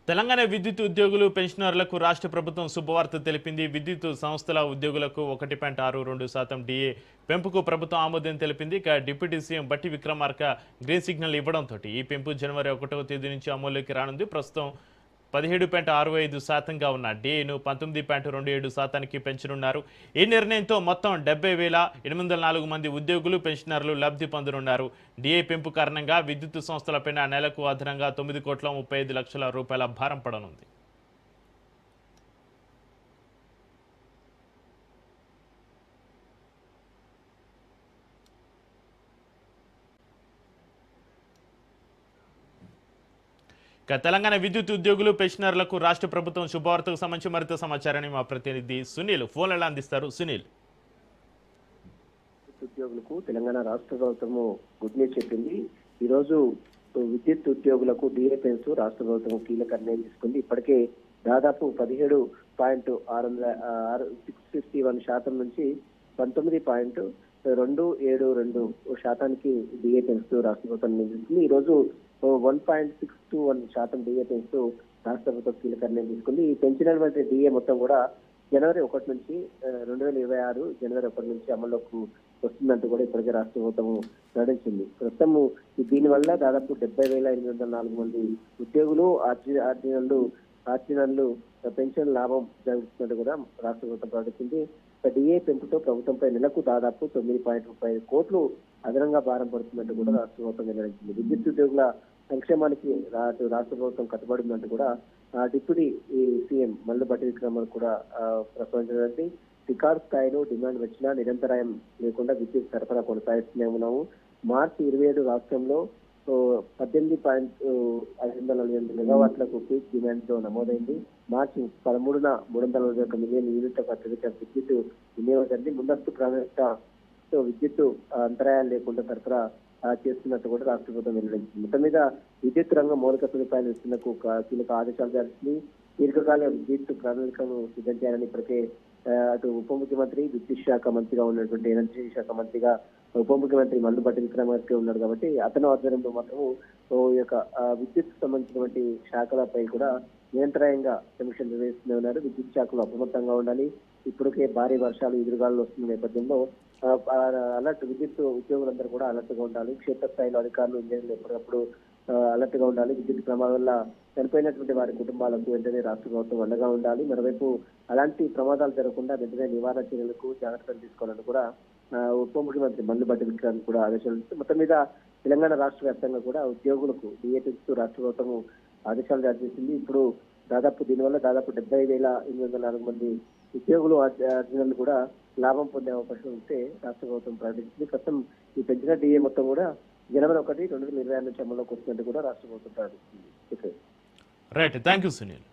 తెలంగాణ విద్యుత్ ఉద్యోగులు పెన్షనర్లకు రాష్ట్ర ప్రభుత్వం శుభవార్త తెలిపింది. విద్యుత్ సంస్థల ఉద్యోగులకు 1.62% డిఏ పెంపుకు ప్రభుత్వం ఆమోదం తెలిపింది. ఇక డిప్యూటీ సీఎం బట్టి విక్రమార్క గ్రీన్ సిగ్నల్ ఇవ్వడంతో ఈ పెంపు జనవరి 1వ తేదీ నుంచి అమలులోకి రానుంది. ప్రస్తుతం 17.65%గా ఉన్న డిఏను 19.27%కి పెంచనున్నారు. ఈ నిర్ణయంతో మొత్తం 70,804 మంది ఉద్యోగులు పెన్షనర్లు లబ్ధి పొందనున్నారు. డిఏ పెంపు కారణంగా విద్యుత్ సంస్థలపైన నెలకు అదనంగా 9,35,00,000 రూపాయల భారం పడనుంది. తెలంగాణ విద్యుత్ ఉద్యోగులు పెన్షనర్లకు రాష్ట్ర ప్రభుత్వం శుభవార్తకు సంబంధించి మరింత సమాచారాన్ని మా ప్రతినిధి సునీల్ ఫోన్లలో అందిస్తారు. సునీల్, ఉద్యోగులకు తెలంగాణ రాష్ట్ర ప్రభుత్వము గుడ్ న్యూస్ చెప్పింది. ఈ రోజు విద్యుత్ ఉద్యోగులకు డిఏ పెంచు రాష్ట్ర ప్రభుత్వం కీలక నిర్ణయం తీసుకుంది. ఇప్పటికే దాదాపు 17.651% నుంచి 19.272% డిఏ పెంచుతూ రాష్ట్ర ప్రభుత్వం నిర్ణయించింది. ఈ రోజు 1.621% డిఏ పెంచుతూ రాష్ట్ర ప్రభుత్వం కీలక నిర్ణయం తీసుకుంది. ఈ పెంచినటువంటి డిఏ మొత్తం కూడా జనవరి 1 నుంచి 2026 జనవరి 1 నుంచి అమల్లోకి వస్తుందంటూ కూడా ఇప్పటికే రాష్ట్ర ప్రభుత్వం ప్రకటించింది. ప్రస్తుతం దీనివల్ల దాదాపు 70,804 మంది ఉద్యోగులు ఆర్జినర్లు పెన్షన్ లాభం జరుగుతున్నట్టు కూడా రాష్ట్ర ప్రభుత్వం ప్రకటించింది. డిఏ పెంపుతో ప్రభుత్వంపై నెలకు దాదాపు 9.35 కోట్లు అదనంగా భారం పడుతున్నట్టు కూడా రాష్ట్ర ప్రభుత్వం నిర్ణయించింది. విద్యుత్ ఉద్యోగుల సంక్షేమానికి రాష్ట్ర ప్రభుత్వం కట్టుబడి ఉందంటూ కూడా డిప్యూటీ సీఎం మల్లు బట్టి విక్రమార్క కూడా ప్రకటించినటువంటి రికార్డు స్థాయిలో డిమాండ్ వచ్చినా నిరంతరాయం లేకుండా విద్యుత్ సరఫరా కొనసాగిస్తూనే ఉన్నాము. మార్చి 27 రాష్ట్రంలో 18.548 మెగావాట్లకు పీక్ డిమాండ్ తో నమోదైంది. మార్చి 13న 341 మిలియన్ యూనిట్లకు అత్యధిక విద్యుత్ వినియోగం జరిగింది. ముందస్తు ప్రణాళికతో విద్యుత్ అంతరాయాలు లేకుండా సరఫరా చేస్తున్నట్టు కూడా రాష్ట్ర ప్రభుత్వం వెల్లడించింది. మొత్తం మీద విద్యుత్ రంగం మౌలిక సదుపాయాలు ఇస్తున్నకు కీలక ఆదేశాలు జారీ దీర్ఘకాల విద్యుత్ ప్రణాళికను సిద్ధం చేయాలని ఇప్పటికే అటు ఉప ముఖ్యమంత్రి విద్యుత్ శాఖ మంత్రిగా ఉన్నటువంటి ఎనర్జీ శాఖ మంత్రిగా ఉప ముఖ్యమంత్రి మల్లు బట్టి విక్రమార్క ఉన్నాడు కాబట్టి అతని ఆధ్వర్యంలో మాత్రం ఈ యొక్క విద్యుత్ సంబంధించినటువంటి శాఖలపై కూడా నిరంతరాయంగా సమీక్ష నిర్వహిస్తూనే ఉన్నారు. విద్యుత్ శాఖలు అప్రమత్తంగా ఉండాలి. ఇప్పటికే భారీ వర్షాలు ఎదురుగాలు వస్తున్న నేపథ్యంలో అలర్ట్ విద్యుత్ ఉద్యోగులందరూ కూడా అలర్ట్ గా ఉండాలి. క్షేత్రస్థాయిలో అధికారులు ఇంజనీర్లు ఎప్పటికప్పుడు అలర్ట్ గా ఉండాలి. విద్యుత్ ప్రమాదం వల్ల చనిపోయినటువంటి వారి కుటుంబాలకు వెంటనే రాష్ట్ర ప్రభుత్వం అండగా ఉండాలి. మరోవైపు అలాంటి ప్రమాదాలు జరగకుండా వెంటనే నివారణ చర్యలకు జాగ్రత్తలు తీసుకోవాలని కూడా ఉప ముఖ్యమంత్రి మల్లు బట్టి విక్రమార్క కూడా ఆదేశాలు ఇస్తూ మొత్తం మీద తెలంగాణ రాష్ట్ర వ్యాప్తంగా కూడా ఉద్యోగులకు డిఏ పెంచుతూ రాష్ట్ర ప్రభుత్వం ఆదేశాలు జారీ చేసింది. ఇప్పుడు దీనివల్ల దాదాపు 70,804 మంది ఉద్యోగులు ఆర్జినర్లు కూడా లాభం పొందే అవకాశం ఉంటే రాష్ట్ర ప్రభుత్వం ప్రకటించింది. ప్రస్తుతం ఈ పెంచిన డిఏ మొత్తం కూడా జనవరి 1, 2026 నుంచి అమల్లోకి వస్తున్నట్టు కూడా రాష్ట్ర ప్రభుత్వం ప్రకటిస్తుంది. Right, thank you Sunil.